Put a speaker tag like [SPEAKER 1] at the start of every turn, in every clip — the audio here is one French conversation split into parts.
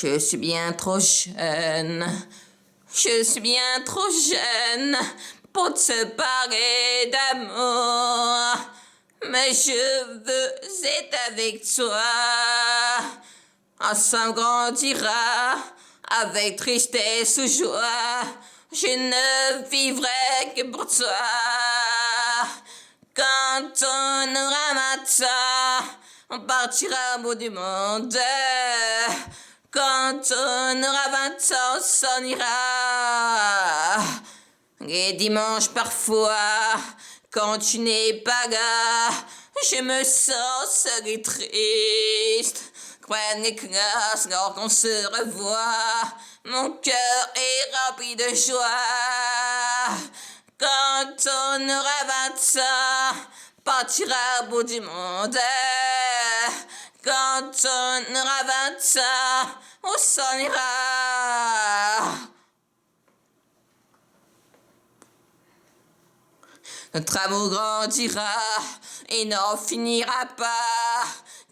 [SPEAKER 1] Je suis bien trop jeune. Je suis bien trop jeune pour te parler d'amour. Mais je veux être avec toi. Ensemble grandira avec tristesse ou joie. Je ne vivrai que pour toi. Quand on aura matin, on partira au bout du monde. Quand on aura 20 ans, on s'en ira. Les dimanches parfois, quand tu n'es pas là, je me sens seul et triste. Prenne les classes lorsqu'on se revoit, mon cœur est rempli de joie. Quand on aura 20 ans, partira au bout du monde. Quand on aura 20 ans, on s'en ira. Notre amour grandira et n'en finira pas.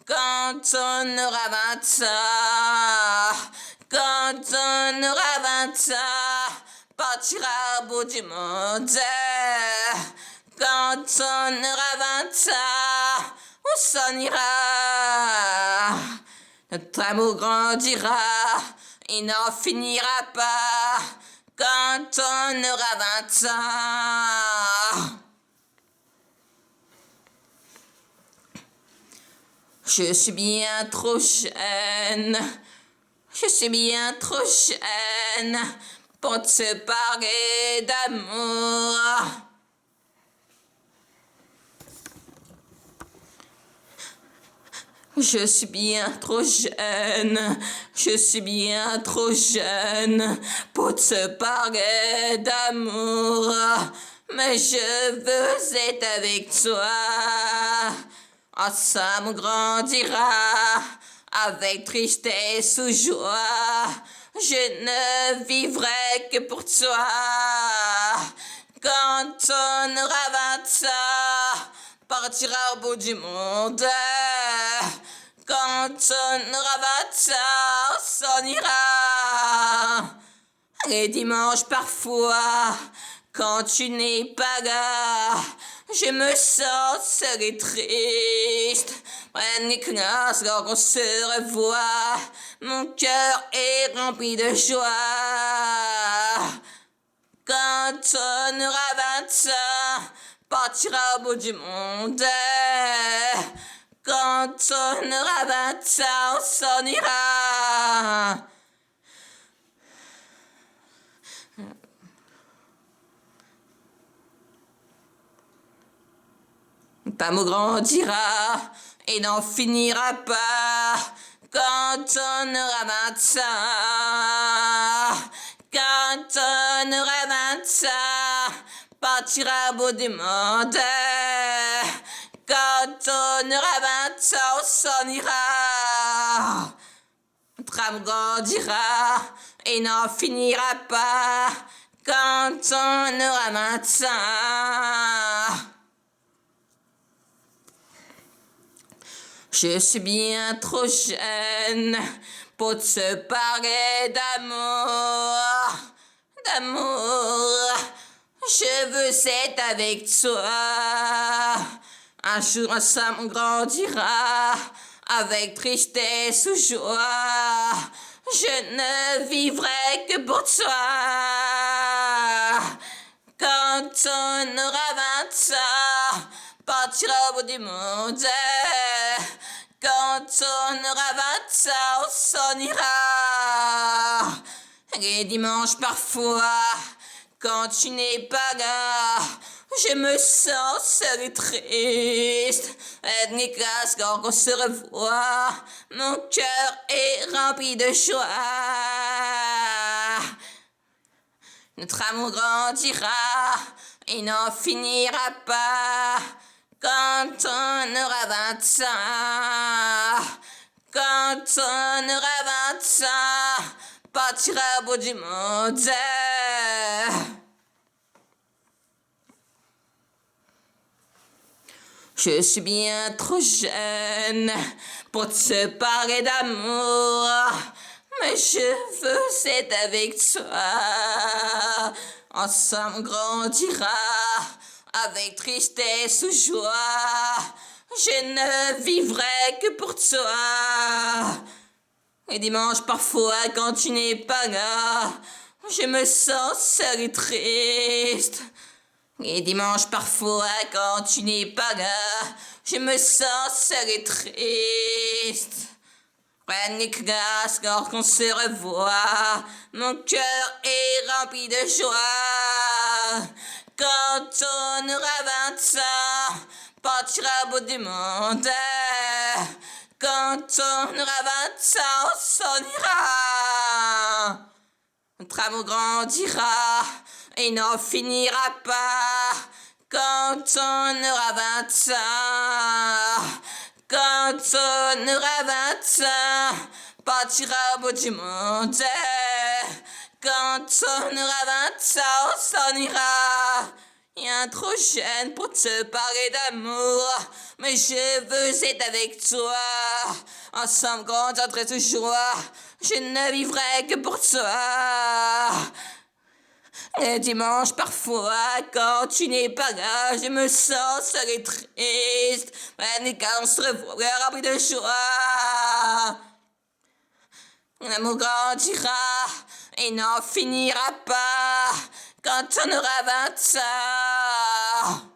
[SPEAKER 1] Quand on aura 20 ans, quand on aura 20 ans, partira au bout du monde. Quand on aura 20 ans, on s'en ira. Notre amour grandira et n'en finira pas. Quand on aura 20 ans. Je suis bien trop jeune. Je suis bien trop jeune pour te parler d'amour. Je suis bien trop jeune, je suis bien trop jeune pour te parler d'amour. Mais je veux être avec toi. Ensemble grandira avec tristesse ou joie. Je ne vivrai que pour toi. Quand on aura 20 ans, partira au bout du monde. Quand on aura 20 ans, on s'en ira. Les dimanches parfois, quand tu n'es pas là, je me sens seul et triste. Prenne les classes lorsqu'on se revoit, mon cœur est rempli de joie. Quand on aura 20 ans, partira au bout du monde. Quand on aura 20 ans, on s'en ira. L'amour grandira et n'en finira pas. Quand on aura 20 ans, quand on aura 20 ans, partira au bout du monde. Quand on aura 20 ans, on s'en ira. Notre amour grandira et n'en finira pas. Quand on aura 20 ans. Je suis bien trop jeune pour te parler d'amour, d'amour. Je veux être avec toi. Un jour ensemble on grandira avec tristesse ou joie. Je ne vivrai que pour toi. Quand on aura 20 ans, partira au bout du monde. Quand on aura 20 ans, on s'en ira. Les dimanches parfois, quand tu n'es pas là, je me sens seul et triste. Les classes quand on se revoit, mon cœur est rempli de joie. Notre amour grandira et n'en finira pas. Quand on aura 20 ans, quand on aura 20 ans, partira au bout du monde. Je suis bien trop jeune pour te parler d'amour, Mais je veux être avec toi. Ensemble on grandira, avec tristesse ou joie. Je ne vivrai que pour toi. Et dimanche parfois quand tu n'es pas là, je me sens seul et triste. Et dimanche parfois quand tu n'es pas là, je me sens seul et triste. Prenne les classes lorsqu'on se revoit, mon cœur est rempli de joie. Quand on aura 20 ans, partira au bout du monde. Quand on aura 20 ans, on s'en ira. Notre amour grandira et n'en finira pas. Quand on aura 20 ans, quand on aura 20 ans, partira au bout du monde. Quand on aura 20 ans, on s'en ira. Rien trop jeune pour te parler d'amour, mais je veux être avec toi. Ensemble grandir toujours, je ne vivrai que pour toi. Le dimanche parfois, quand tu n'es pas là, je me sens seul et triste. Mais quand on se revoit, rempli de joie. L'amour grandira et n'en finira pas quand on aura 20 ans.